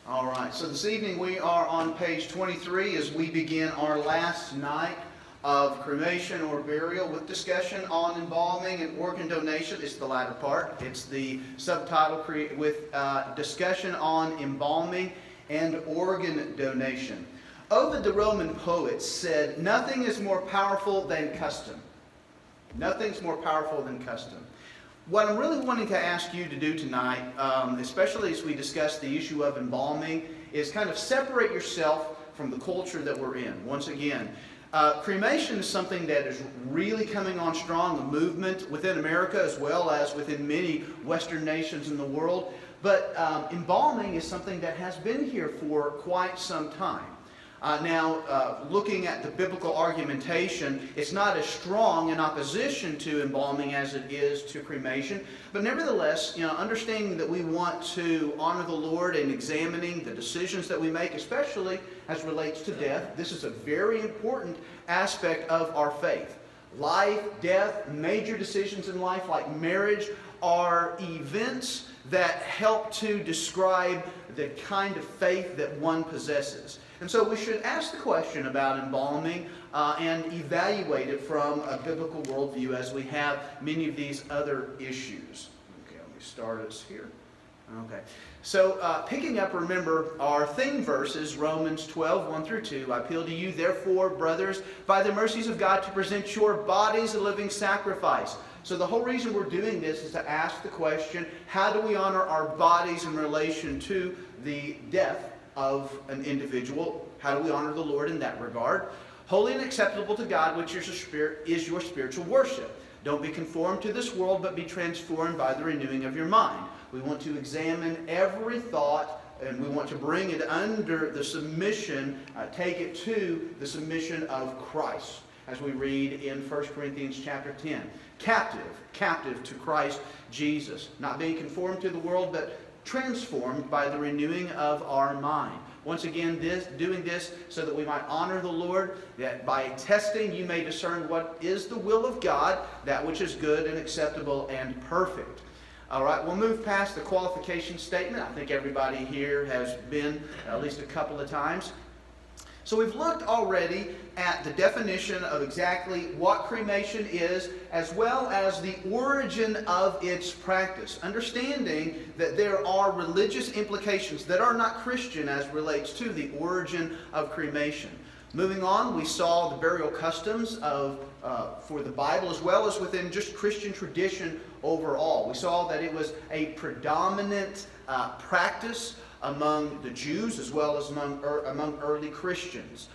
All right, so this evening we are on page 23 as we begin our last night of cremation or burial with discussion on embalming and organ donation. It's the latter part. It's the subtitle with discussion on embalming and organ donation. Ovid, the Roman poet, said, "Nothing is more powerful than custom." Nothing's more powerful than custom. What I'm really wanting to ask you to do tonight, especially as we discuss the issue of embalming, is kind of separate yourself from the culture that we're in. Once again, cremation is something that is really coming on strong, a movement within America as well as within many Western nations in the world. But embalming is something that has been here for quite some time. Looking at the biblical argumentation, it's not as strong in opposition to embalming as it is to cremation. But nevertheless, understanding that we want to honor the Lord and examining the decisions that we make, especially as relates to death, this is a very important aspect of our faith. Life, death, major decisions in life like marriage are events that help to describe the kind of faith that one possesses. And so we should ask the question about embalming and evaluate it from a biblical worldview as we have many of these other issues. Okay, let me start us here. Okay, so picking up, remember, our theme verses, Romans 12, 1 through 2. I appeal to you, therefore, brothers, by the mercies of God, to present your bodies a living sacrifice. So the whole reason we're doing this is to ask the question, how do we honor our bodies in relation to the death of an individual? How do we honor the Lord in that regard? Holy and acceptable to God, which is your spiritual worship. Don't be conformed to this world, but be transformed by the renewing of your mind. We want to examine every thought, and we want to bring it under the submission, take it to the submission of Christ, as we read in 1 Corinthians chapter 10. Captive to Christ Jesus. Not being conformed to the world, but transformed by the renewing of our mind. Once again, doing this so that we might honor the Lord, that by testing you may discern what is the will of God, that which is good and acceptable and perfect. All right, we'll move past the qualification statement. I think everybody here has been at least a couple of times. So we've looked already at the definition of exactly what cremation is, as well as the origin of its practice. Understanding that there are religious implications that are not Christian as relates to the origin of cremation. Moving on, we saw the burial customs for the Bible, as well as within just Christian tradition overall. We saw that it was a predominant practice among the Jews as well as among early Christians.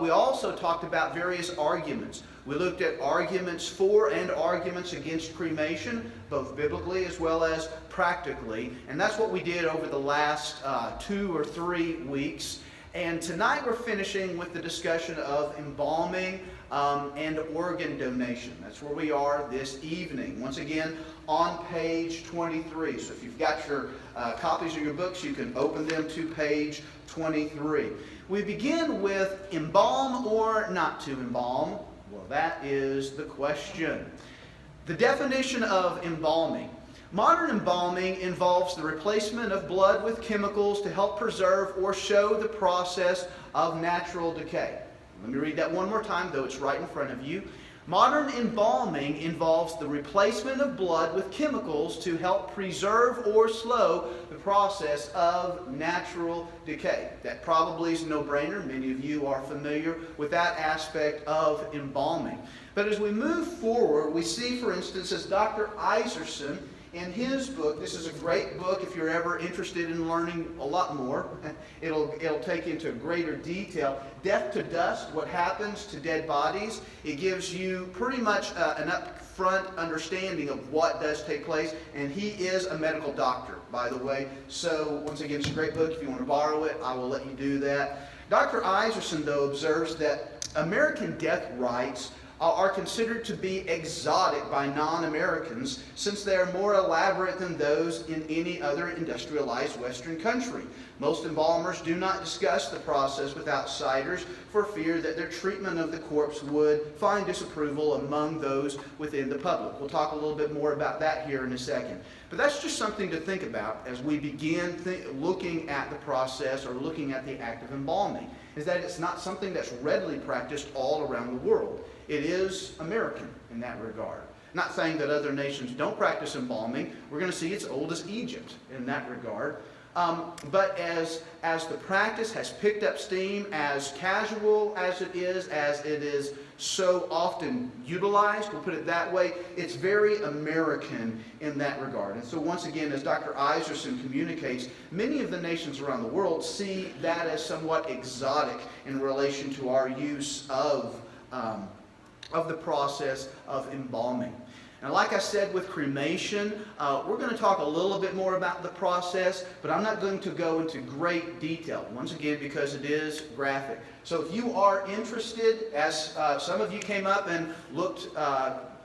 We also talked about various arguments. We looked at arguments for and arguments against cremation, both biblically as well as practically. And that's what we did over the last 2 or 3 weeks. And tonight we're finishing with the discussion of embalming and organ donation. That's where we are this evening. Once again, on page 23. So if you've got your copies of your books, you can open them to page 23. We begin with embalm or not to embalm. Well, that is the question. The definition of embalming. Modern embalming involves the replacement of blood with chemicals to help preserve or show the process of natural decay. Let me read that one more time, though it's right in front of you. Modern embalming involves the replacement of blood with chemicals to help preserve or slow the process of natural decay. That probably is a no-brainer. Many of you are familiar with that aspect of embalming. But as we move forward, we see, for instance, as Dr. Iserson, in his book, this is a great book if you're ever interested in learning a lot more. It'll take you into greater detail. Death to Dust, What Happens to Dead Bodies. It gives you pretty much an upfront understanding of what does take place. And he is a medical doctor, by the way. So, once again, it's a great book. If you want to borrow it, I will let you do that. Dr. Iserson, though, observes that American death rites are considered to be exotic by non-Americans since they are more elaborate than those in any other industrialized Western country. Most embalmers do not discuss the process with outsiders for fear that their treatment of the corpse would find disapproval among those within the public. We'll talk a little bit more about that here in a second. But that's just something to think about as we begin looking at the process or looking at the act of embalming, is that it's not something that's readily practiced all around the world. It is American in that regard. Not saying that other nations don't practice embalming. We're going to see it's old as Egypt in that regard. But as the practice has picked up steam, as casual as it is so often utilized, we'll put it that way, it's very American in that regard. And so once again, as Dr. Iserson communicates, many of the nations around the world see that as somewhat exotic in relation to our use of the process of embalming. And like I said with cremation, we're going to talk a little bit more about the process, but I'm not going to go into great detail, once again, because it is graphic. So if you are interested, as some of you came up and looked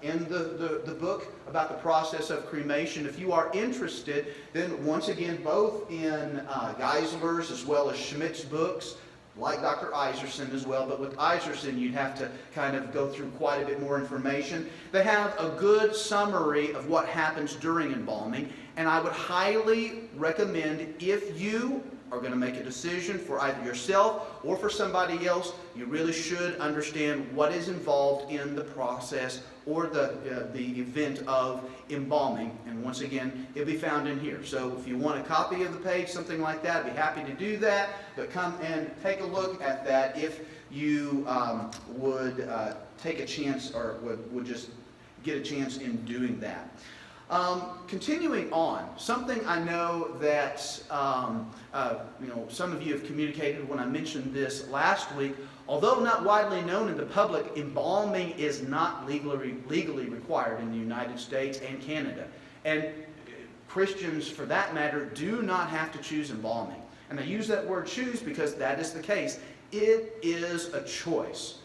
in the book about the process of cremation, if you are interested, then once again, both in Geisler's as well as Schmidt's books, like Dr. Iserson as well, but with Iserson you'd have to kind of go through quite a bit more information. They have a good summary of what happens during embalming, and I would highly recommend, if you are going to make a decision for either yourself or for somebody else, you really should understand what is involved in the process or the event of embalming. And once again, it'll be found in here. So if you want a copy of the page, something like that, I'd be happy to do that. But come and take a look at that if you would take a chance, or would just get a chance in doing that. Continuing on, something I know that some of you have communicated when I mentioned this last week. Although not widely known in the public, embalming is not legally required in the United States and Canada. And Christians, for that matter, do not have to choose embalming. And I use that word choose because that is the case. It is a choice.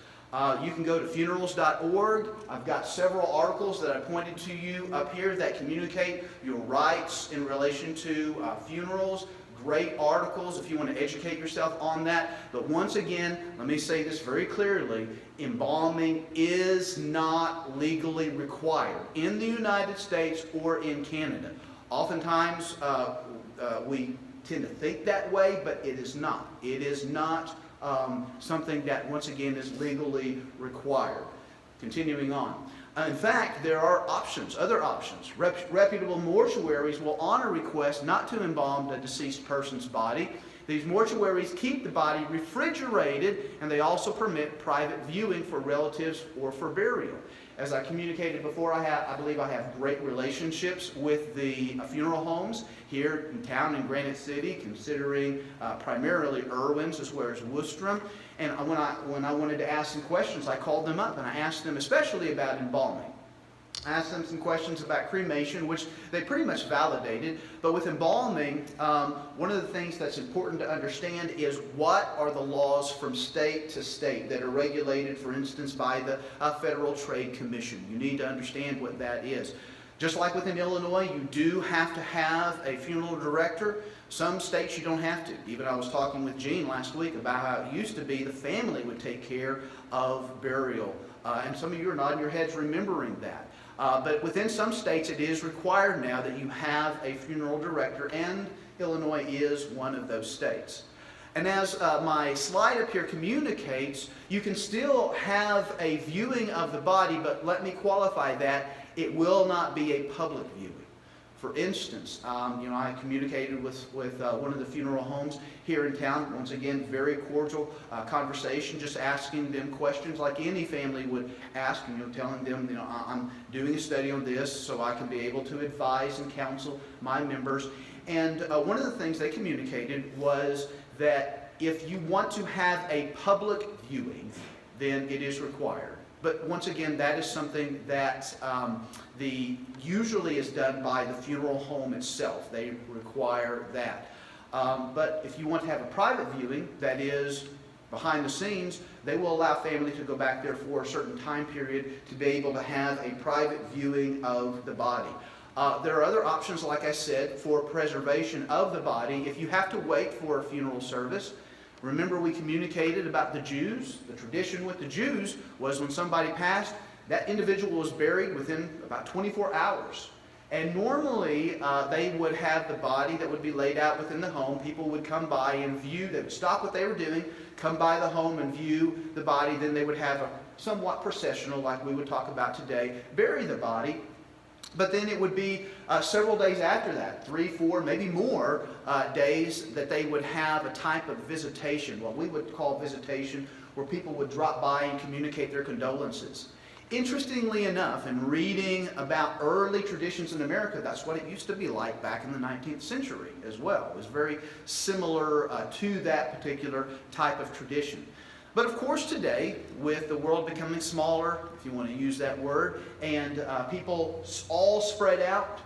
You can go to funerals.org. I've got several articles that I pointed to you up here that communicate your rights in relation to funerals. Great articles if you want to educate yourself on that. But once again, let me say this very clearly. Embalming is not legally required in the United States or in Canada. Oftentimes, we tend to think that way, but it is not. It is not something that, once again, is legally required. Continuing on. In fact, there are options, other options. Reputable mortuaries will honor requests not to embalm the deceased person's body. These mortuaries keep the body refrigerated, and they also permit private viewing for relatives or for burial. As I communicated before, I believe I have great relationships with the funeral homes here in town in Granite City, considering primarily Irwin's as well as Woostrom. And when I wanted to ask some questions, I called them up and I asked them especially about embalming. I asked them some questions about cremation, which they pretty much validated. But with embalming, one of the things that's important to understand is what are the laws from state to state that are regulated, for instance, by the Federal Trade Commission. You need to understand what that is. Just like within Illinois, you do have to have a funeral director. Some states you don't have to. Even I was talking with Gene last week about how it used to be the family would take care of burial. And some of you are nodding your heads remembering that. But within some states it is required now that you have a funeral director, and Illinois is one of those states. And as my slide up here communicates, you can still have a viewing of the body, but let me qualify that. It will not be a public viewing. For instance, I communicated with one of the funeral homes here in town. Once again, very cordial conversation, just asking them questions like any family would ask, telling them, I'm doing a study on this so I can be able to advise and counsel my members. And one of the things they communicated was that if you want to have a public viewing, then it is required. But once again, that is something that usually is done by the funeral home itself. They require that. But if you want to have a private viewing, that is behind the scenes, they will allow family to go back there for a certain time period to be able to have a private viewing of the body. There are other options, like I said, for preservation of the body. If you have to wait for a funeral service, remember we communicated about the Jews. The tradition with the Jews was when somebody passed, that individual was buried within about 24 hours. And normally they would have the body that would be laid out within the home. People would come by and view, they would stop what they were doing, come by the home and view the body. Then they would have a somewhat processional, like we would talk about today, bury the body. But then it would be several days after that, 3, 4, maybe more days, that they would have a type of visitation, what we would call visitation, where people would drop by and communicate their condolences. Interestingly enough, in reading about early traditions in America, that's what it used to be like back in the 19th century as well. It was very similar to that particular type of tradition. But of course today, with the world becoming smaller, if you want to use that word, and people all spread out,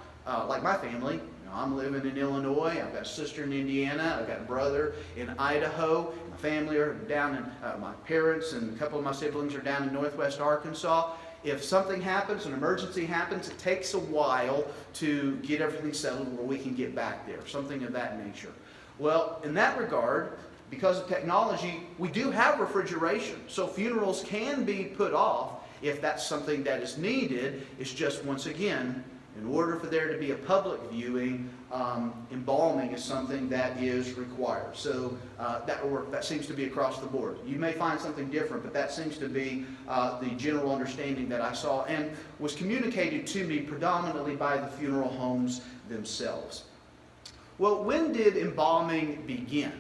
like my family, I'm living in Illinois, I've got a sister in Indiana, I've got a brother in Idaho, my family are down in, my parents and a couple of my siblings are down in northwest Arkansas. If something happens, an emergency happens, it takes a while to get everything settled where we can get back there, something of that nature. Well, in that regard, because of technology, we do have refrigeration. So funerals can be put off if that's something that is needed. It's just, once again, in order for there to be a public viewing, embalming is something that is required. So that seems to be across the board. You may find something different, but that seems to be the general understanding that I saw and was communicated to me predominantly by the funeral homes themselves. Well, when did embalming begin?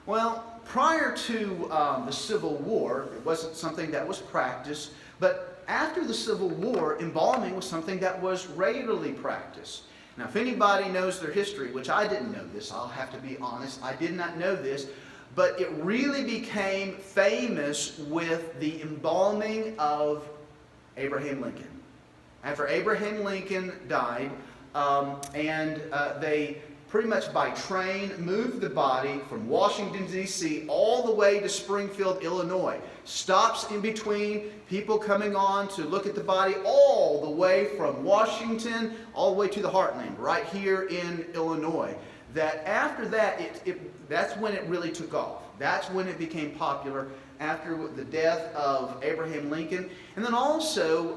Well, prior to the Civil War, it wasn't something that was practiced, but after the Civil War, embalming was something that was regularly practiced. Now, if anybody knows their history, which I didn't know this, I'll have to be honest, I did not know this, but it really became famous with the embalming of Abraham Lincoln. After Abraham Lincoln died, they pretty much by train moved the body from Washington, D.C. all the way to Springfield, Illinois. Stops in between, people coming on to look at the body all the way from Washington all the way to the heartland, right here in Illinois. That after that, that's when it really took off. That's when it became popular, after the death of Abraham Lincoln. And then also,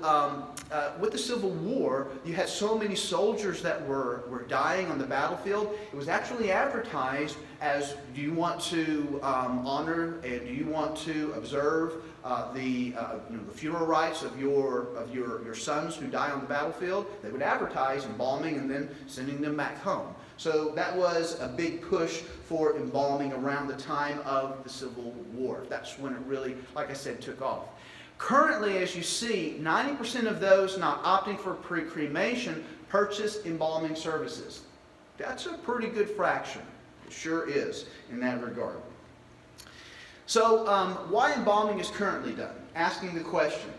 with the Civil War, you had so many soldiers that were dying on the battlefield. It was actually advertised as, do you want to honor and do you want to observe the funeral rites of your sons who die on the battlefield? They would advertise embalming and then sending them back home. So that was a big push for embalming around the time of the Civil War. That's when it really, like I said, took off. Currently, as you see, 90% of those not opting for cremation purchase embalming services. That's a pretty good fraction. It sure is in that regard. So why embalming is currently done? Asking the question.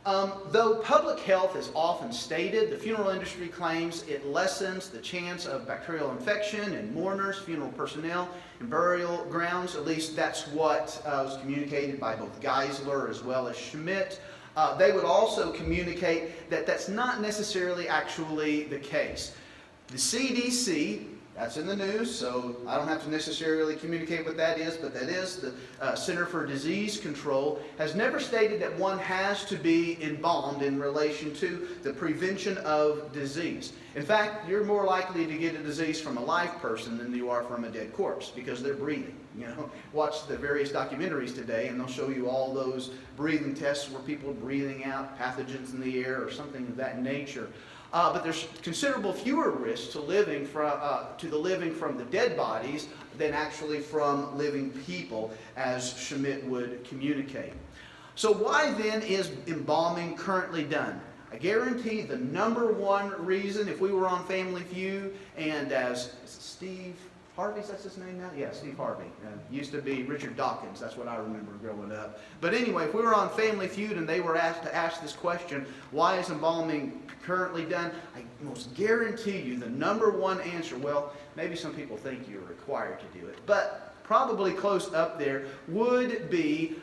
Though public health is often stated, the funeral industry claims it lessens the chance of bacterial infection in mourners, funeral personnel, and burial grounds. At least that's what was communicated by both Geisler as well as Schmidt. They would also communicate that that's not necessarily actually the case. The CDC, that's in the news, so I don't have to necessarily communicate what that is, but that is the Center for Disease Control, has never stated that one has to be embalmed in relation to the prevention of disease. In fact, you're more likely to get a disease from a live person than you are from a dead corpse, because they're breathing. Watch the various documentaries today, and they'll show you all those breathing tests where people are breathing out pathogens in the air or something of that nature. But there's considerable fewer risks to the living from the dead bodies than actually from living people, as Schmidt would communicate. So why then is embalming currently done? I guarantee the number one reason, if we were on Family Feud, and as Steve Harvey, that's his name now? Yeah, Steve Harvey. Used to be Richard Dawkins, that's what I remember growing up. But anyway, if we were on Family Feud and they were asked to ask this question, why is embalming currently done? I most guarantee you the number one answer, well, maybe some people think you're required to do it, but probably close up there would be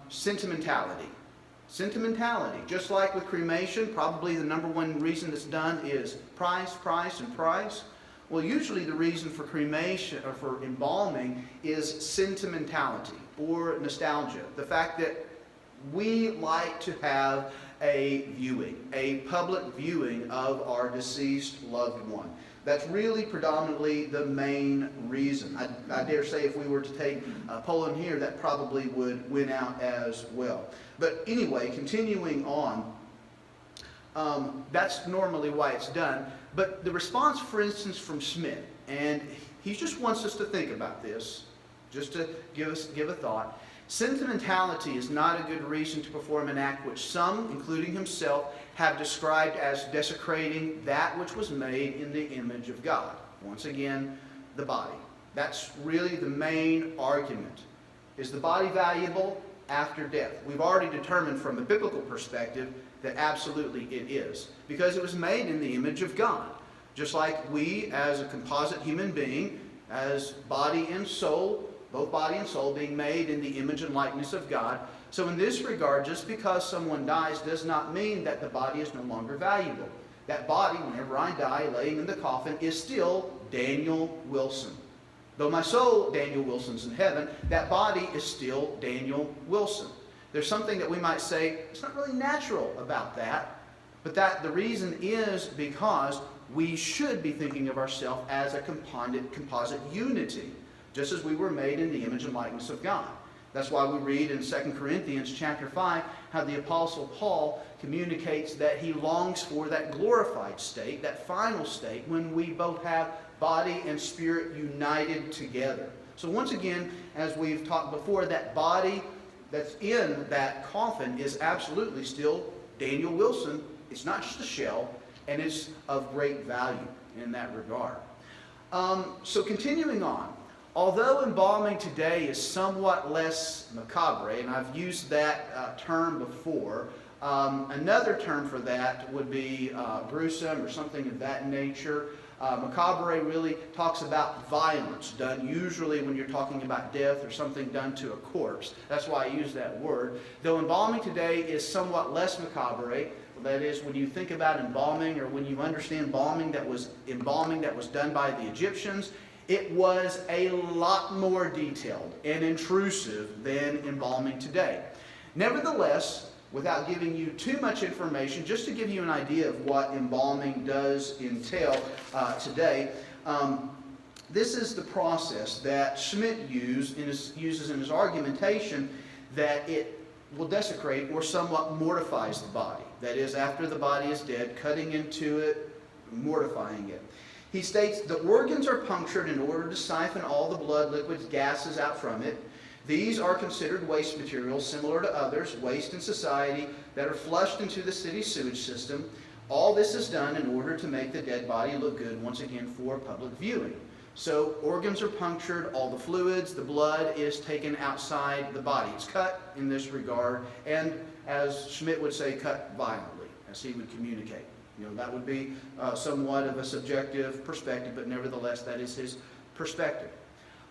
sentimentality. Sentimentality. Just like with cremation, probably the number one reason it's done is price, price, and price. Well, usually the reason for cremation or for embalming is sentimentality or nostalgia. The fact that we like to have a viewing, a public viewing of our deceased loved one. That's really predominantly the main reason. I dare say if we were to take Poland here, that probably would win out as well. But anyway, continuing on, that's normally why it's done. But the response, for instance, from Schmidt, and he just wants us to think about this, just to give a thought. Sentimentality is not a good reason to perform an act which some, including himself, have described as desecrating that which was made in the image of God. Once again, the body. That's really the main argument. Is the body valuable after death? We've already determined from a biblical perspective that absolutely it is, because it was made in the image of God. Just like we, as a composite human being, as body and soul, both body and soul being made in the image and likeness of God. So in this regard, just because someone dies does not mean that the body is no longer valuable. That body, whenever I die, laying in the coffin, is still Daniel Wilson. Though my soul, Daniel Wilson's in heaven, that body is still Daniel Wilson. There's something that we might say, it's not really natural about that, but that the reason is because we should be thinking of ourselves as a composite unity, just as we were made in the image and likeness of God. That's why we read in 2 Corinthians chapter 5 how the Apostle Paul communicates that he longs for that glorified state, that final state, when we both have body and spirit united together. So once again, as we've talked before, that body that's in that coffin is absolutely still Daniel Wilson. It's not just a shell, and it's of great value in that regard. So continuing on, although embalming today is somewhat less macabre, and I've used that term before, another term for that would be gruesome or something of that nature. Macabre really talks about violence done usually when you're talking about death or something done to a corpse. That's why I use that word. Though embalming today is somewhat less macabre, that is, when you think about embalming or when you understand embalming that was done by the Egyptians, it was a lot more detailed and intrusive than embalming today. Nevertheless, without giving you too much information, just to give you an idea of what embalming does entail today, this is the process that Schmidt uses in his argumentation, that it will desecrate or somewhat mortifies the body. That is, after the body is dead, cutting into it, mortifying it. He states, the organs are punctured in order to siphon all the blood, liquids, gases out from it. These are considered waste materials, similar to others, waste in society, that are flushed into the city sewage system. All this is done in order to make the dead body look good, once again, for public viewing. So organs are punctured, all the fluids, the blood is taken outside the body. It's cut in this regard, and as Schmidt would say, cut violently, as he would communicate. You know, that would be somewhat of a subjective perspective, but nevertheless, that is his perspective.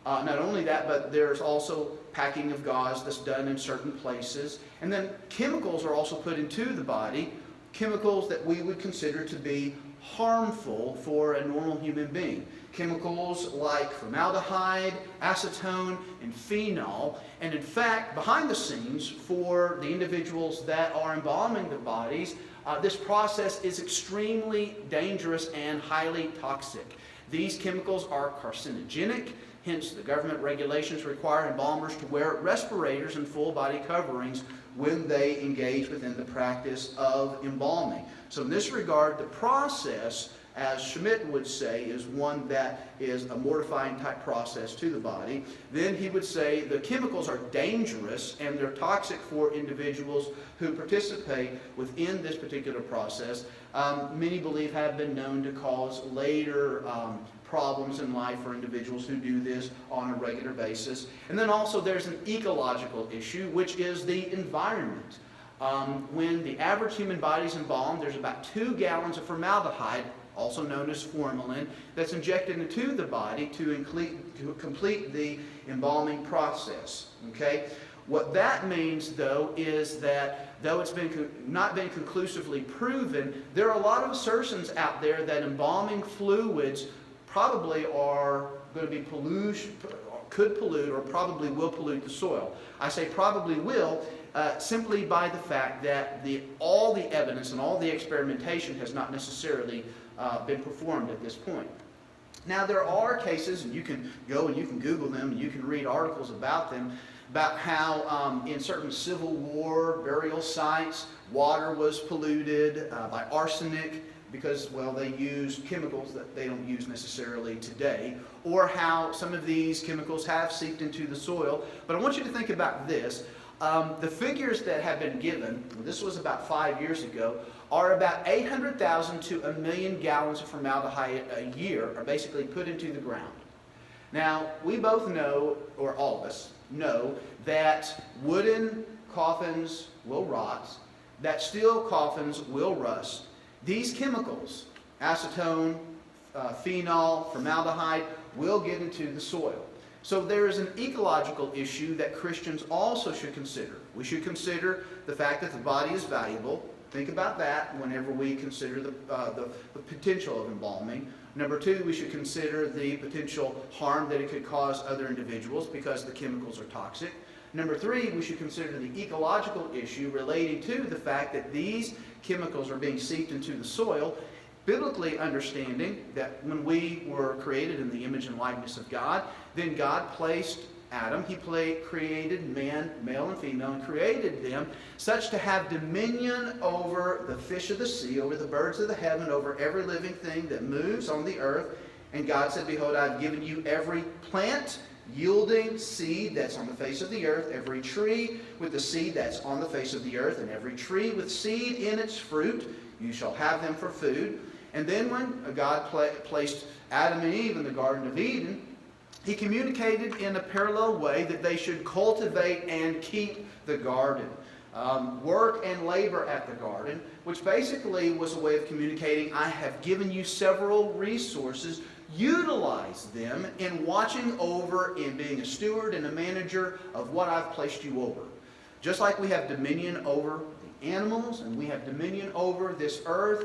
Not only that, but there's also packing of gauze that's done in certain places. And then chemicals are also put into the body, chemicals that we would consider to be harmful for a normal human being. Chemicals like formaldehyde, acetone, and phenol. And in fact, behind the scenes, for the individuals that are embalming the bodies, this process is extremely dangerous and highly toxic. These chemicals are carcinogenic. Hence, the government regulations require embalmers to wear respirators and full body coverings when they engage within the practice of embalming. So in this regard, the process, as Schmidt would say, is one that is a mortifying type process to the body. Then he would say the chemicals are dangerous and they're toxic for individuals who participate within this particular process. Many believe have been known to cause later problems in life for individuals who do this on a regular basis. And then also there's an ecological issue, which is the environment. When the average human body is embalmed, there's about 2 gallons of formaldehyde, also known as formalin, that's injected into the body to complete the embalming process. Okay? What that means, though, is that though it's not been conclusively proven, there are a lot of assertions out there that embalming fluids probably are going to be could pollute or probably will pollute the soil. I say probably will simply by the fact that all the evidence and all the experimentation has not necessarily been performed at this point. Now there are cases, and you can go and you can Google them, and you can read articles about them, about how in certain Civil War burial sites, water was polluted by arsenic because, well, they used chemicals that they don't use necessarily today, or how some of these chemicals have seeped into the soil. But I want you to think about this. The figures that have been given, this was about 5 years ago, are about 800,000 to 1 million gallons of formaldehyde a year are basically put into the ground. Now, we both know, or all of us know, that wooden coffins will rot, that steel coffins will rust. These chemicals, acetone, phenol, formaldehyde, will get into the soil. So there is an ecological issue that Christians also should consider. We should consider the fact that the body is valuable. Think about that whenever we consider the potential of embalming. Number two, we should consider the potential harm that it could cause other individuals because the chemicals are toxic. Number three, we should consider the ecological issue relating to the fact that these chemicals are being seeped into the soil, biblically understanding that when we were created in the image and likeness of God, then God placed Adam, he created man, male and female, and created them such to have dominion over the fish of the sea, over the birds of the heaven, over every living thing that moves on the earth. And God said, behold, I've given you every plant yielding seed that's on the face of the earth, every tree with the seed that's on the face of the earth, and every tree with seed in its fruit, you shall have them for food. And then when God placed Adam and Eve in the Garden of Eden, he communicated in a parallel way that they should cultivate and keep the garden. Work and labor at the garden, which basically was a way of communicating, I have given you several resources, utilize them in watching over, in being a steward and a manager of what I've placed you over. Just like we have dominion over the animals and we have dominion over this earth,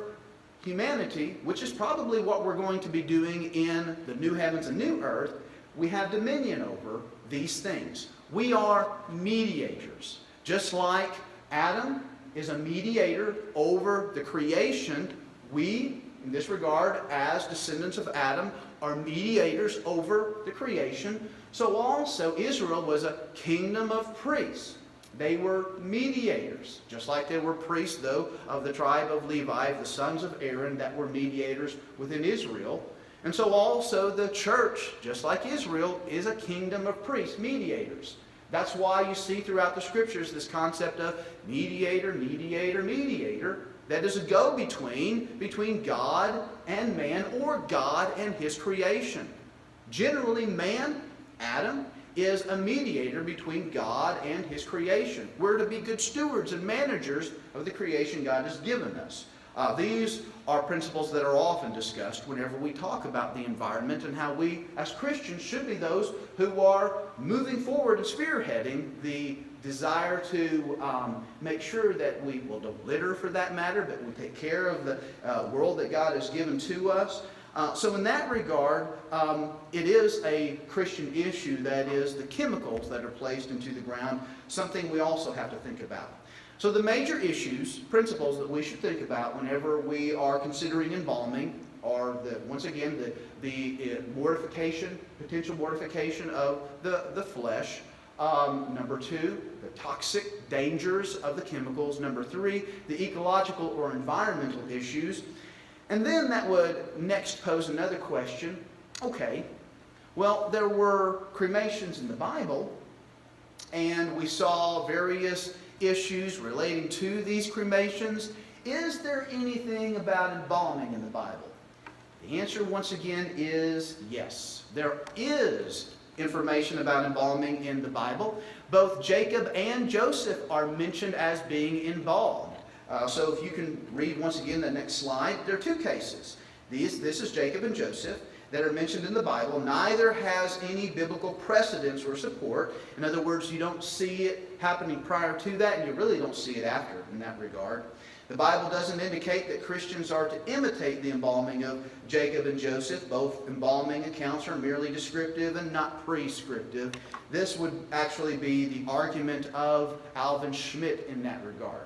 humanity, which is probably what we're going to be doing in the new heavens and new earth, we have dominion over these things. We are mediators. Just like Adam is a mediator over the creation, we, in this regard, as descendants of Adam, are mediators over the creation. So also Israel was a kingdom of priests. They were mediators, just like they were priests, though, of the tribe of Levi, the sons of Aaron, that were mediators within Israel. And so also the church, just like Israel, is a kingdom of priests, mediators. That's why you see throughout the scriptures this concept of mediator, mediator, mediator. That is a go-between between God and man, or God and his creation. Generally, man, Adam, is a mediator between God and his creation. We're to be good stewards and managers of the creation God has given us. These are principles that are often discussed whenever we talk about the environment and how we, as Christians, should be those who are moving forward and spearheading the desire to make sure that we don't litter, for that matter, but we take care of the world that God has given to us. So in that regard, it is a Christian issue, that is the chemicals that are placed into the ground, something we also have to think about. So the major issues, principles that we should think about whenever we are considering embalming are, once again, the mortification, potential mortification of the flesh. Number two, the toxic dangers of the chemicals. Number three, the ecological or environmental issues. And then that would next pose another question. Okay, well, there were cremations in the Bible, and we saw various issues relating to these cremations. Is there anything about embalming in the Bible? The answer, once again, is yes. There is information about embalming in the Bible. Both Jacob and Joseph are mentioned as being embalmed. So if you can read once again the next slide, there are two cases. This is Jacob and Joseph that are mentioned in the Bible. Neither has any biblical precedence or support. In other words, you don't see it happening prior to that, and you really don't see it after in that regard. The Bible doesn't indicate that Christians are to imitate the embalming of Jacob and Joseph. Both embalming accounts are merely descriptive and not prescriptive. This would actually be the argument of Alvin Schmidt in that regard.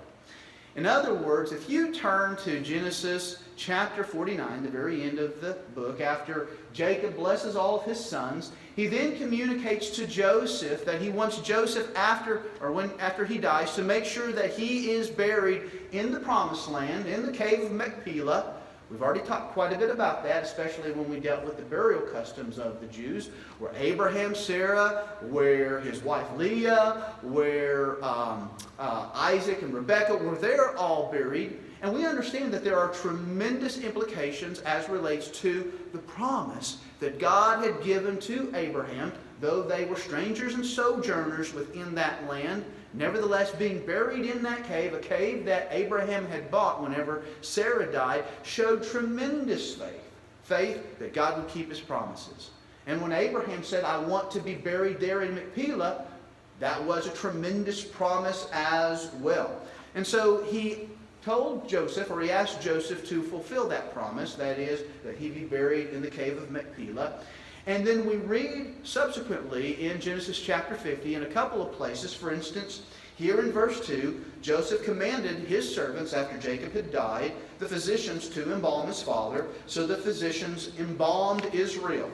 In other words, if you turn to Genesis chapter 49, the very end of the book, after Jacob blesses all of his sons, he then communicates to Joseph that he wants Joseph after he dies to make sure that he is buried in the promised land, in the cave of Machpelah. We've already talked quite a bit about that, especially when we dealt with the burial customs of the Jews, where Abraham, Sarah, where his wife Leah, where Isaac and Rebekah, where they're all buried. And we understand that there are tremendous implications as relates to the promise that God had given to Abraham, though they were strangers and sojourners within that land. Nevertheless, being buried in that cave, a cave that Abraham had bought whenever Sarah died, showed tremendous faith. Faith that God would keep his promises. And when Abraham said, I want to be buried there in Machpelah, that was a tremendous promise as well. And so he told Joseph, or he asked Joseph to fulfill that promise, that is, that he be buried in the cave of Machpelah. And then we read subsequently in Genesis chapter 50 in a couple of places. For instance, here in verse 2, Joseph commanded his servants, after Jacob had died, the physicians to embalm his father. So the physicians embalmed Israel.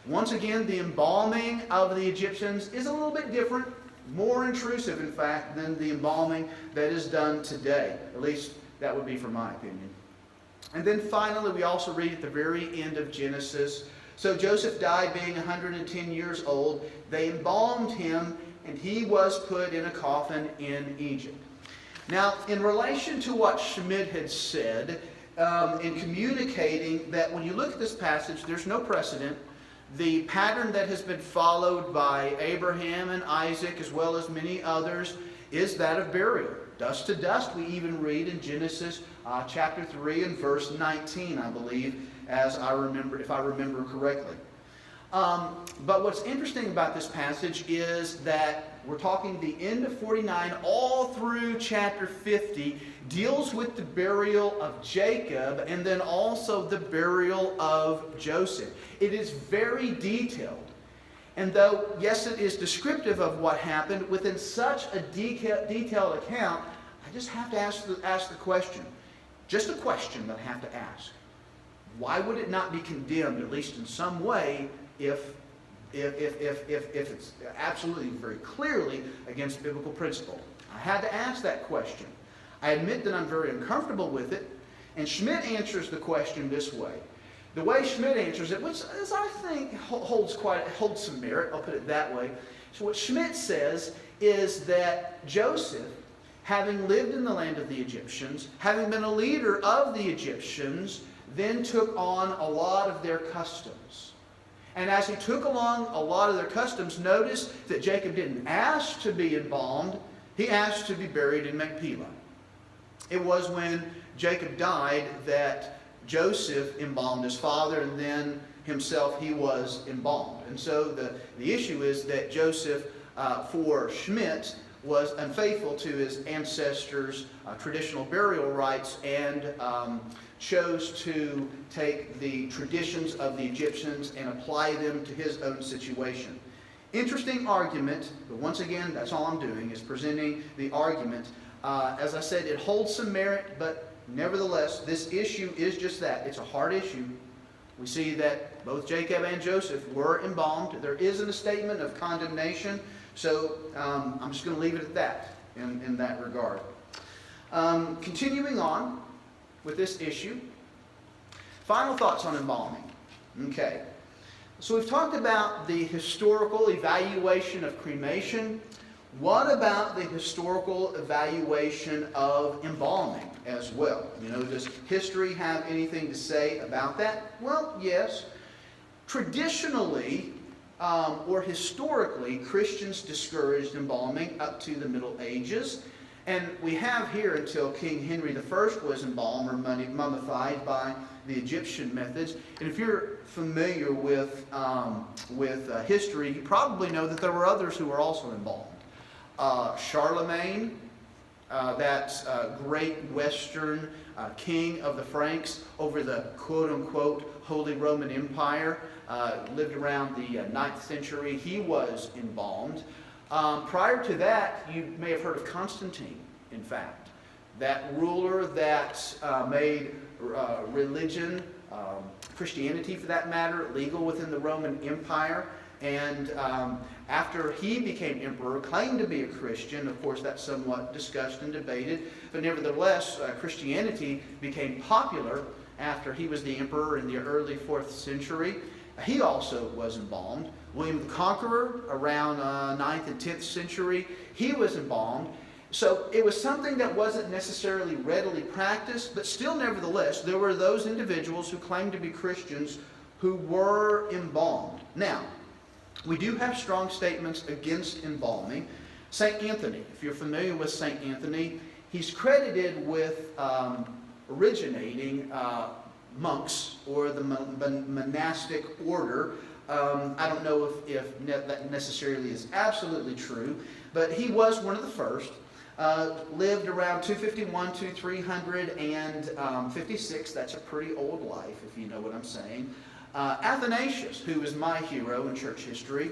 Once again, the embalming of the Egyptians is a little bit different, more intrusive, in fact, than the embalming that is done today. At least that would be from my opinion. And then finally, we also read at the very end of Genesis, so Joseph died being 110 years old. They embalmed him, and he was put in a coffin in Egypt. Now, in relation to what Schmidt had said, in communicating that when you look at this passage, there's no precedent. The pattern that has been followed by Abraham and Isaac, as well as many others, is that of burial. Dust to dust, we even read in Genesis chapter 3 and verse 19, I believe, if I remember correctly. But what's interesting about this passage is that we're talking the end of 49 all through chapter 50 deals with the burial of Jacob and then also the burial of Joseph. It is very detailed. And though, yes, it is descriptive of what happened, within such a detailed account, I just have to ask the question. Just a question that I have to ask. Why would it not be condemned, at least in some way, if it's absolutely very clearly against biblical principle? I had to ask that question. I admit that I'm very uncomfortable with it, and Schmidt answers the question this way. The way Schmidt answers it, which is, I think holds some merit, I'll put it that way. So what Schmidt says is that Joseph, having lived in the land of the Egyptians, having been a leader of the Egyptians, then took on a lot of their customs. And as he took along a lot of their customs, notice that Jacob didn't ask to be embalmed, he asked to be buried in Machpelah. It was when Jacob died that Joseph embalmed his father, and then himself he was embalmed. And so the issue is that Joseph, for Schmidt, was unfaithful to his ancestors' traditional burial rites and chose to take the traditions of the Egyptians and apply them to his own situation. Interesting argument, but once again, that's all I'm doing, is presenting the argument. As I said, it holds some merit, but nevertheless, this issue is just that. It's a hard issue. We see that both Jacob and Joseph were embalmed. There isn't a statement of condemnation, so I'm just going to leave it at that in that regard. Continuing on with this issue, final thoughts on embalming. Okay, so we've talked about the historical evaluation of cremation. What about the historical evaluation of embalming as well? Does history have anything to say about that? Well, yes. Traditionally, or historically, Christians discouraged embalming up to the Middle Ages. And we have here until King Henry I was embalmed or mummified by the Egyptian methods. And if you're familiar with history, you probably know that there were others who were also embalmed. Charlemagne, that great Western king of the Franks over the quote-unquote Holy Roman Empire, lived around the 9th century. He was embalmed. Prior to that, you may have heard of Constantine, in fact. That ruler that made religion, Christianity for that matter, legal within the Roman Empire. And after he became emperor, claimed to be a Christian. Of course, that's somewhat discussed and debated. But nevertheless, Christianity became popular after he was the emperor in the early 4th century. He also was embalmed. William the Conqueror, around 9th and 10th century, he was embalmed. So it was something that wasn't necessarily readily practiced, but still nevertheless, there were those individuals who claimed to be Christians who were embalmed. Now, we do have strong statements against embalming. St. Anthony, if you're familiar with St. Anthony, he's credited with originating monks or the monastic order. I don't know if that necessarily is absolutely true, but he was one of the first. Lived around 251 to 356. That's a pretty old life, if you know what I'm saying. Athanasius, who is my hero in church history,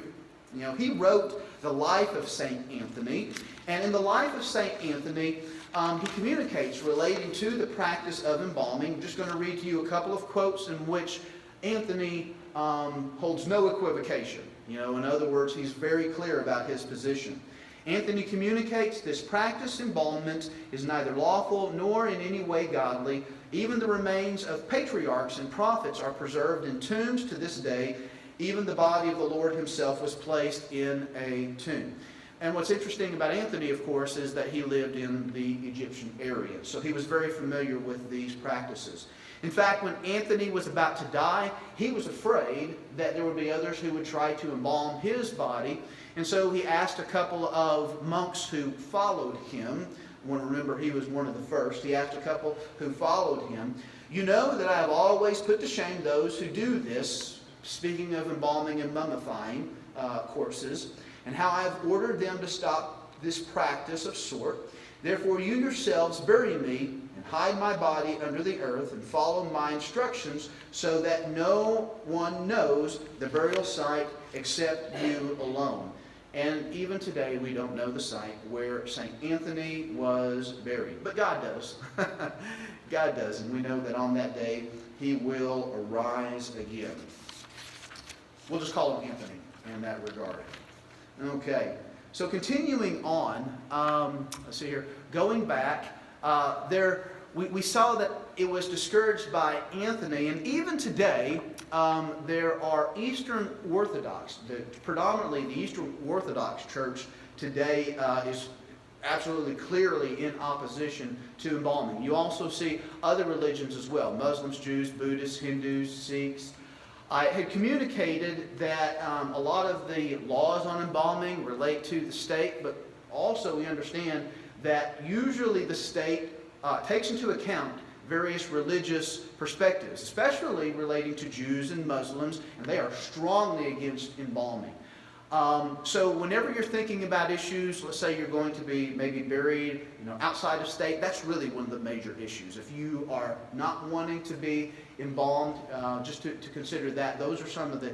he wrote the life of St. Anthony. And in the life of St. Anthony, he communicates relating to the practice of embalming. I'm just going to read to you a couple of quotes in which Anthony holds no equivocation. In other words, he's very clear about his position. Anthony communicates, "This practice, embalmment, is neither lawful nor in any way godly. Even the remains of patriarchs and prophets are preserved in tombs to this day. Even the body of the Lord himself was placed in a tomb." And what's interesting about Anthony, of course, is that he lived in the Egyptian area. So he was very familiar with these practices. In fact, when Anthony was about to die, he was afraid that there would be others who would try to embalm his body. And so he asked a couple of monks who followed him. I want to remember he was one of the first. He asked a couple who followed him, "You know that I have always put to shame those who do this," speaking of embalming and mummifying corpses, "and how I have ordered them to stop this practice of sort. Therefore you yourselves bury me and hide my body under the earth and follow my instructions so that no one knows the burial site except you alone." And even today, we don't know the site where St. Anthony was buried. But God does. God does. And we know that on that day, he will arise again. We'll just call him Anthony in that regard. Okay. So continuing on, let's see here. Going back, we saw that it was discouraged by Anthony, and even today, there are Eastern Orthodox, predominantly the Eastern Orthodox Church today is absolutely clearly in opposition to embalming. You also see other religions as well, Muslims, Jews, Buddhists, Hindus, Sikhs. I had communicated that a lot of the laws on embalming relate to the state, but also we understand that usually the state takes into account various religious perspectives, especially relating to Jews and Muslims, and they are strongly against embalming. So whenever you're thinking about issues, let's say you're going to be maybe buried outside of state, that's really one of the major issues. If you are not wanting to be embalmed, just to consider that, those are some of the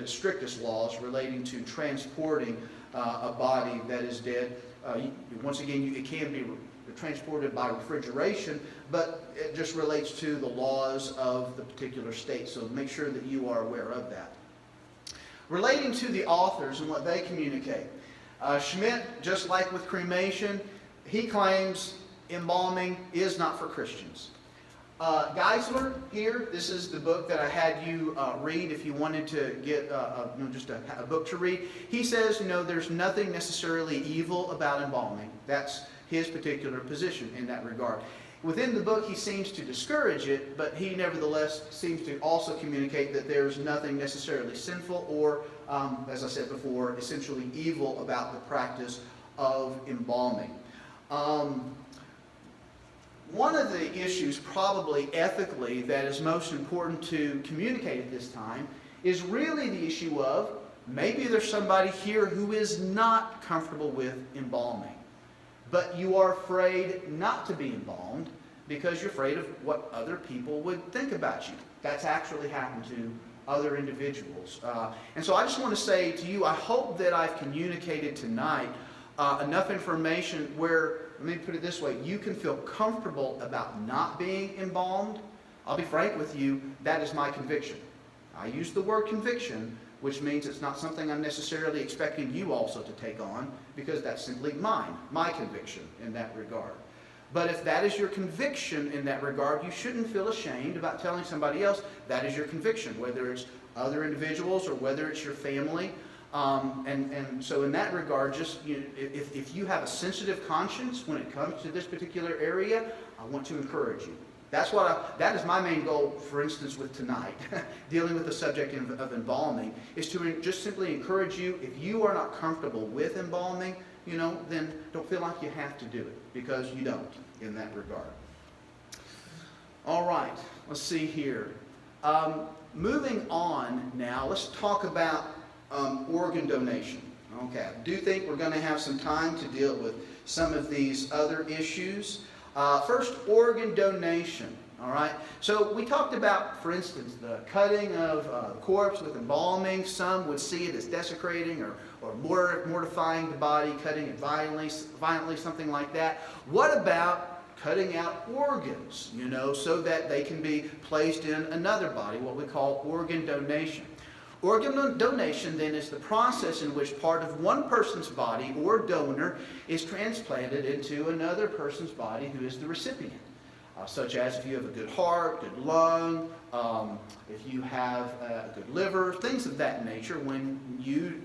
strictest laws relating to transporting a body that is dead. Once again, it can be transported by refrigeration, but it just relates to the laws of the particular state, so make sure that you are aware of that. Relating to the authors and what they communicate, Schmidt, just like with cremation, he claims embalming is not for Christians. Geisler here, this is the book that I had you read if you wanted to get just a book to read. He says, there's nothing necessarily evil about embalming. That's his particular position in that regard. Within the book, he seems to discourage it, but he nevertheless seems to also communicate that there's nothing necessarily sinful or, as I said before, essentially evil about the practice of embalming. One of the issues, probably ethically, that is most important to communicate at this time is really the issue of maybe there's somebody here who is not comfortable with embalming. but you are afraid not to be embalmed because you're afraid of what other people would think about you. That's actually happened to other individuals. And so I just want to say to you, I hope that I've communicated tonight enough information where, let me put it this way, you can feel comfortable about not being embalmed. I'll be frank with you, that is my conviction. I use the word conviction, which means it's not something I'm necessarily expecting you also to take on, because that's simply my conviction in that regard. But if that is your conviction in that regard, you shouldn't feel ashamed about telling somebody else that is your conviction, whether it's other individuals or whether it's your family. And so in that regard, just if you have a sensitive conscience when it comes to this particular area, I want to encourage you. That is my main goal, for instance, with tonight, dealing with the subject of embalming, is to just simply encourage you, if you are not comfortable with embalming, then don't feel like you have to do it, because you don't in that regard. All right, let's see here. Moving on now, let's talk about organ donation. Okay, I do think we're going to have some time to deal with some of these other issues. First, organ donation. All right. So we talked about, for instance, the cutting of the corpse with embalming. Some would see it as desecrating or mortifying the body, cutting it violently, something like that. What about cutting out organs, so that they can be placed in another body, what we call organ donation? Organ donation, then, is the process in which part of one person's body or donor is transplanted into another person's body who is the recipient. Such as if you have a good heart, good lung, if you have a good liver, things of that nature. When you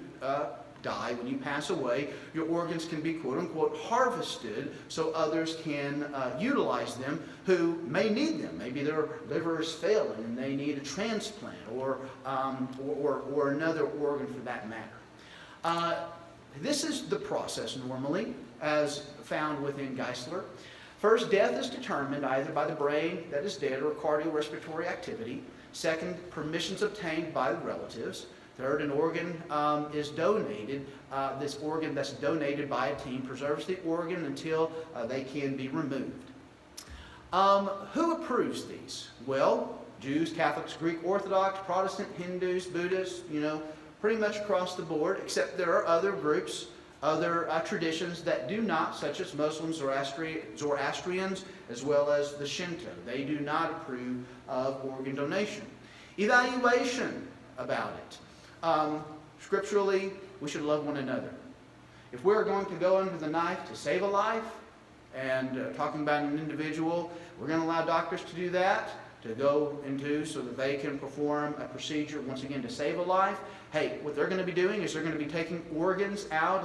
die, when you pass away, your organs can be quote-unquote harvested so others can utilize them who may need them. Maybe their liver is failing and they need a transplant or another organ for that matter. This is the process normally as found within Geisler. First, death is determined either by the brain that is dead or cardiorespiratory activity. Second, permissions obtained by the relatives. Third, an organ is donated. This organ that's donated by a team preserves the organ until they can be removed. Who approves these? Well, Jews, Catholics, Greek Orthodox, Protestant, Hindus, Buddhists, pretty much across the board, except there are other groups, other traditions that do not, such as Muslims, Zoroastrians, as well as the Shinto. They do not approve of organ donation. Evaluation about it. Scripturally, we should love one another. If we're going to go under the knife to save a life, and talking about an individual, we're going to allow doctors to do that, to go into so that they can perform a procedure, once again, to save a life. Hey, what they're going to be doing is they're going to be taking organs out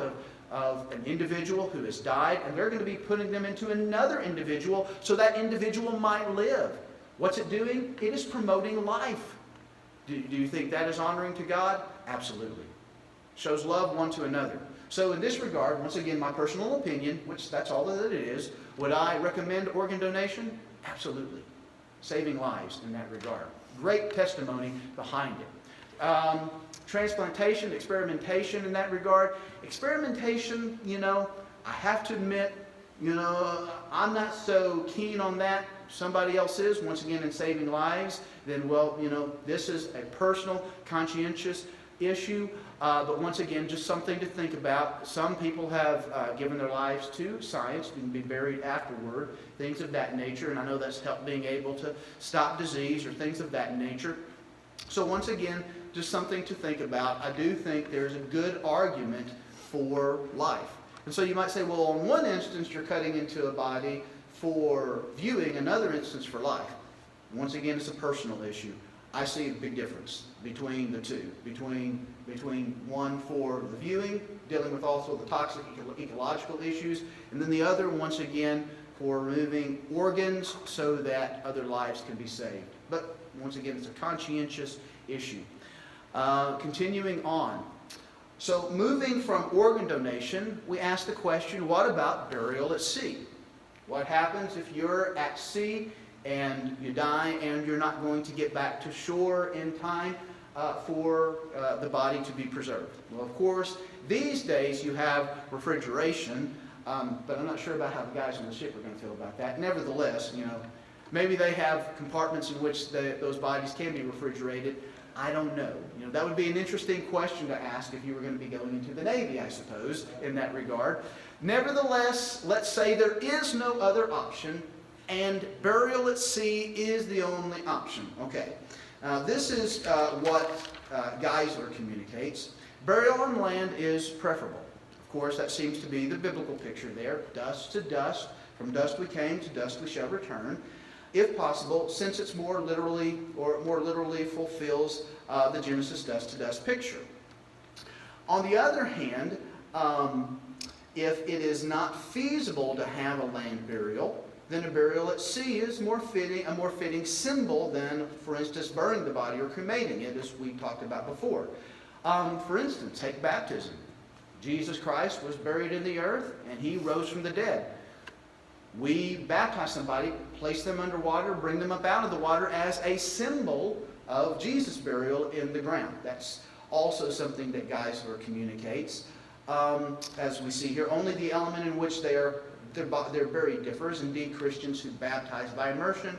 of an individual who has died, and they're going to be putting them into another individual so that individual might live. What's it doing? It is promoting life. Do you think that is honoring to God? Absolutely. Shows love one to another. So in this regard, once again, my personal opinion, which that's all that it is, would I recommend organ donation? Absolutely. Saving lives in that regard. Great testimony behind it. Transplantation, experimentation in that regard. Experimentation, I have to admit, I'm not so keen on that. Somebody else is, once again, in saving lives. Then, this is a personal, conscientious issue. But once again, just something to think about. Some people have given their lives to science and be buried afterward, things of that nature. And I know that's helped being able to stop disease or things of that nature. So once again, just something to think about. I do think there's a good argument for life. And so you might say, well, in one instance, you're cutting into a body for viewing, another instance for life. Once again, it's a personal issue. I see a big difference between the two, between one for the viewing, dealing with also the toxic ecological issues, and then the other, once again, for removing organs so that other lives can be saved. But once again, it's a conscientious issue. Continuing on. So moving from organ donation, we ask the question, what about burial at sea? What happens if you're at sea and you die and you're not going to get back to shore in time for the body to be preserved? Well, of course, these days you have refrigeration. but I'm not sure about how the guys on the ship are going to feel about that. Nevertheless, maybe they have compartments in which those bodies can be refrigerated. I don't know. That would be an interesting question to ask if you were going to be going into the Navy, I suppose, in that regard. Nevertheless, let's say there is no other option, and burial at sea is the only option. Okay. This is what Geisler communicates. Burial on land is preferable. Of course, that seems to be the biblical picture there. Dust to dust. From dust we came, to dust we shall return. If possible, since it's more literally fulfills the Genesis dust to dust picture. On the other hand, if it is not feasible to have a land burial, then a burial at sea is a more fitting symbol than, for instance, burying the body or cremating it, as we talked about before. For instance, take baptism. Jesus Christ was buried in the earth, and he rose from the dead. We baptize somebody, place them underwater, bring them up out of the water as a symbol of Jesus' burial in the ground. That's also something that Geisler communicates. As we see here, only the element in which they're buried differs. Indeed, Christians who baptize by immersion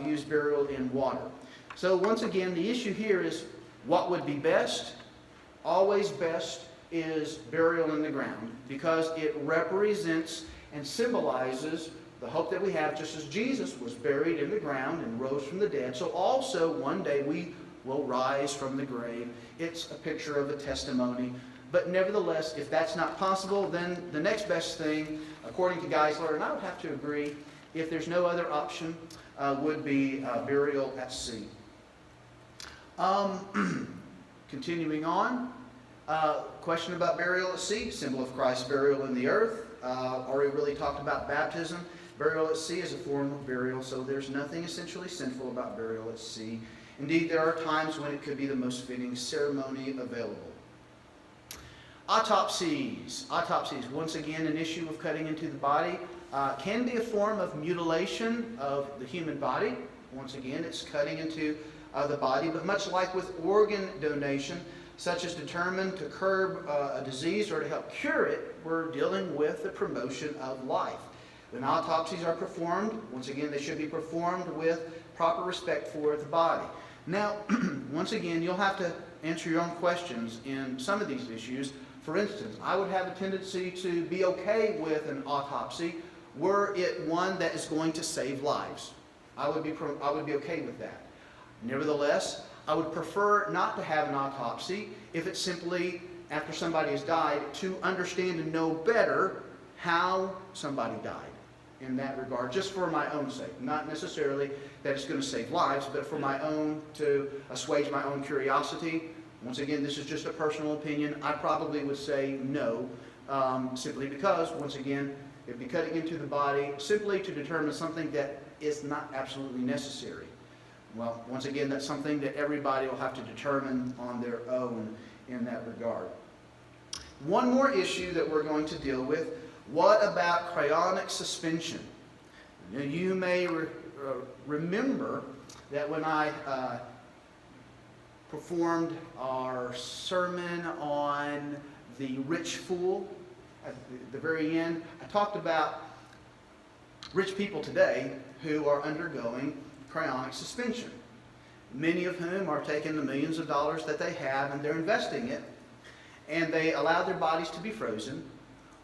use burial in water. So once again, the issue here is what would be best? Always best is burial in the ground, because it represents and symbolizes the hope that we have, just as Jesus was buried in the ground and rose from the dead. So also one day we will rise from the grave. It's a picture of a testimony. But nevertheless, if that's not possible, then the next best thing, according to Geisler, and I would have to agree, if there's no other option, would be burial at sea. Continuing on, question about burial at sea, symbol of Christ's burial in the earth. Already really talked about baptism. Burial at sea is a form of burial, so there's nothing essentially sinful about burial at sea. Indeed, there are times when it could be the most fitting ceremony available. Autopsies. Autopsies, once again, an issue of cutting into the body. Can be a form of mutilation of the human body. Once again, it's cutting into the body, but much like with organ donation, such as determined to curb a disease or to help cure it, we're dealing with the promotion of life. When autopsies are performed, once again, they should be performed with proper respect for the body. Now, once again, you'll have to answer your own questions in some of these issues. For instance, I would have a tendency to be okay with an autopsy were it one that is going to save lives. I would be okay with that. Nevertheless, I would prefer not to have an autopsy if it's simply, after somebody has died, to understand and know better how somebody died in that regard, just for my own sake. Not necessarily that it's going to save lives, but for my own, to assuage my own curiosity. Once again, this is just a personal opinion. I probably would say no, simply because, once again, it'd be cutting into the body simply to determine something that is not absolutely necessary. Well, once again, that's something that everybody will have to determine on their own in that regard. One more issue that we're going to deal with. What about cryonic suspension? You may remember that when I performed our sermon on the rich fool at the very end, I talked about rich people today who are undergoing cryonic suspension. Many of whom are taking the millions of dollars that they have and they're investing it, and they allow their bodies to be frozen,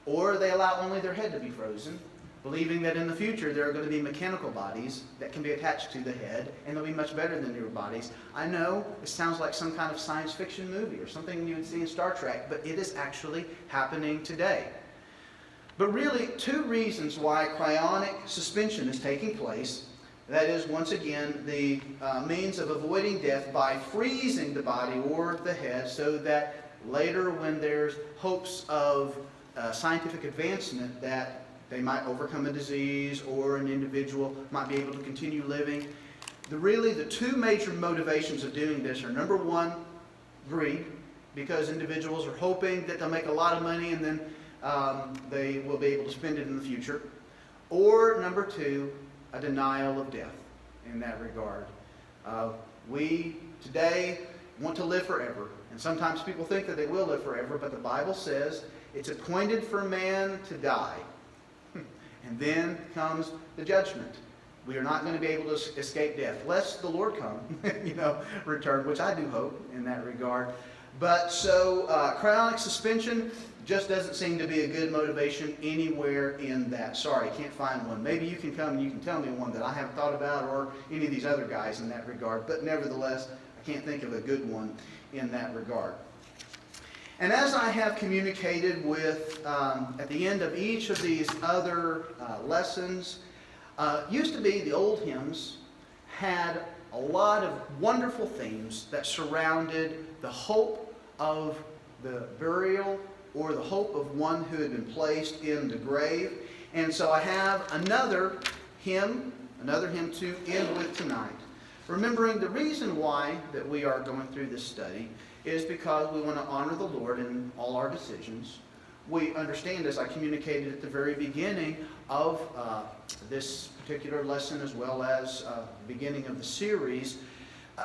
or they allow only their head to be frozen, believing that in the future there are going to be mechanical bodies that can be attached to the head, and they'll be much better than your bodies. I know it sounds like some kind of science fiction movie or something you would see in Star Trek, but it is actually happening today. But really, two reasons why cryonic suspension is taking place. That is, once again, the means of avoiding death by freezing the body or the head, so that later, when there's hopes of scientific advancement, that they might overcome a disease or an individual might be able to continue living. Really, the two major motivations of doing this are, number one, greed, because individuals are hoping that they'll make a lot of money and then they will be able to spend it in the future. Or, number two, a denial of death in that regard. We today want to live forever, and And sometimes people think that they will live forever, but the Bible says it's appointed for man to die. And then comes the judgment. We are not going to be able to escape death, lest the Lord come, return, which I do hope in that regard. But so cryonic suspension just doesn't seem to be a good motivation anywhere in that. Sorry, can't find one. Maybe you can come and you can tell me one that I haven't thought about, or any of these other guys in that regard. But nevertheless, I can't think of a good one in that regard. And as I have communicated with, at the end of each of these other lessons, used to be the old hymns had a lot of wonderful themes that surrounded the hope of the burial or the hope of one who had been placed in the grave. And so I have another hymn to end with tonight. Remembering the reason why that we are going through this study is because we want to honor the Lord in all our decisions. We understand, as I communicated at the very beginning of this particular lesson, as well as the beginning of the series,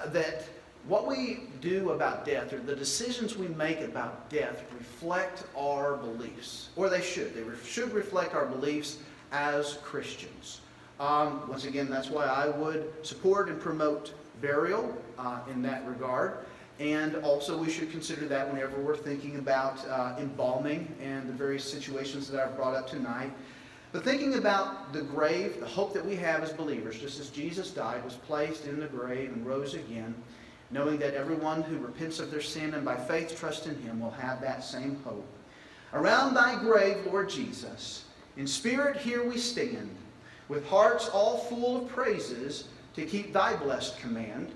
that what we do about death, or the decisions we make about death, reflect our beliefs. Or they should. They should reflect our beliefs as Christians. Once again, that's why I would support and promote burial in that regard. And also we should consider that whenever we're thinking about embalming and the various situations that I've brought up tonight. But thinking about the grave, the hope that we have as believers, just as Jesus died, was placed in the grave and rose again, knowing that everyone who repents of their sin and by faith trusts in Him will have that same hope. Around thy grave, Lord Jesus, in spirit here we stand, with hearts all full of praises to keep thy blessed command.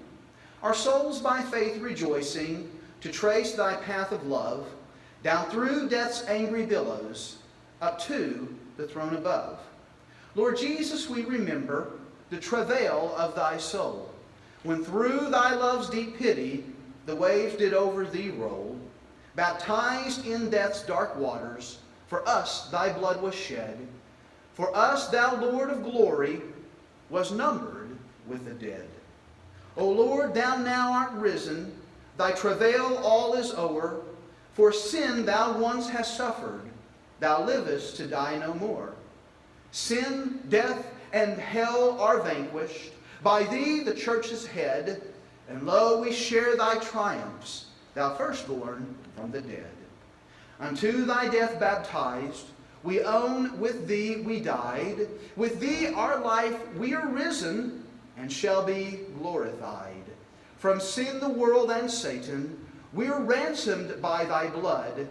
Our souls by faith rejoicing to trace thy path of love, down through death's angry billows, up to the throne above. Lord Jesus, we remember the travail of thy soul, when through thy love's deep pity the waves did over thee roll. Baptized in death's dark waters, for us thy blood was shed. For us thou, Lord of glory, was numbered with the dead. O Lord, thou now art risen, thy travail all is o'er. For sin thou once hast suffered, thou livest to die no more. Sin, death, and hell are vanquished, by thee the church's head, and lo, we share thy triumphs, thou firstborn from the dead. Unto thy death baptized, we own with thee we died, with thee our life we are risen, and shall be glorified. From sin, the world, and Satan, we are ransomed by thy blood,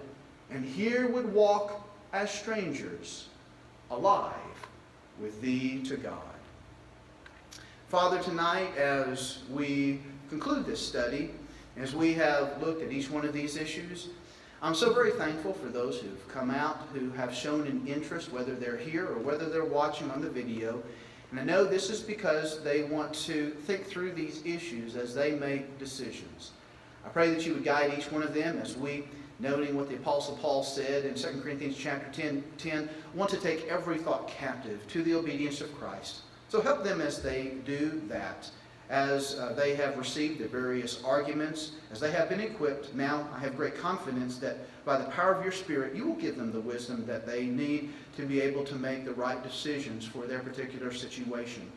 and here would walk as strangers, alive with thee to God. Father, tonight as we conclude this study, as we have looked at each one of these issues, I'm so very thankful for those who've come out, who have shown an interest, whether they're here or whether they're watching on the video. And I know this is because they want to think through these issues as they make decisions. I pray that you would guide each one of them as we, noting what the Apostle Paul said in 2 Corinthians chapter 10, want to take every thought captive to the obedience of Christ. So help them as they do that, as they have received the various arguments, as they have been equipped. Now I have great confidence that by the power of your Spirit, you will give them the wisdom that they need to be able to make the right decisions for their particular situation.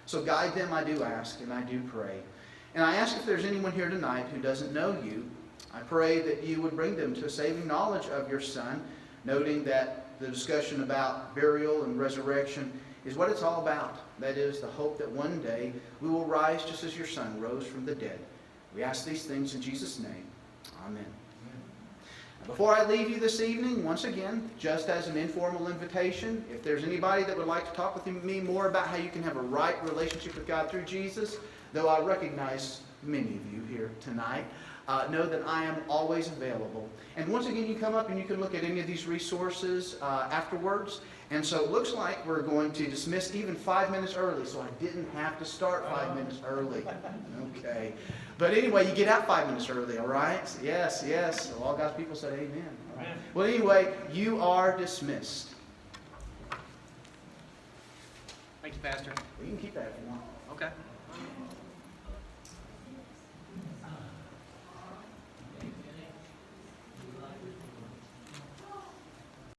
So guide them, I do ask, and I do pray. And I ask if there's anyone here tonight who doesn't know you, I pray that you would bring them to a saving knowledge of your Son, noting that the discussion about burial and resurrection is what it's all about. That is the hope that one day we will rise just as your Son rose from the dead. We ask these things in Jesus' name. Amen. Before I leave you this evening, once again, just as an informal invitation, if there's anybody that would like to talk with me more about how you can have a right relationship with God through Jesus, though I recognize many of you here tonight, know that I am always available. And once again, you come up and you can look at any of these resources afterwards. And so it looks like we're going to dismiss even 5 minutes early, so I didn't have to start 5 minutes early. Okay. But anyway, you get out 5 minutes early, all right? Yes, yes. So all God's people said amen. All right. Well, anyway, you are dismissed. Thank you, Pastor. Well, you can keep that if you want. Okay.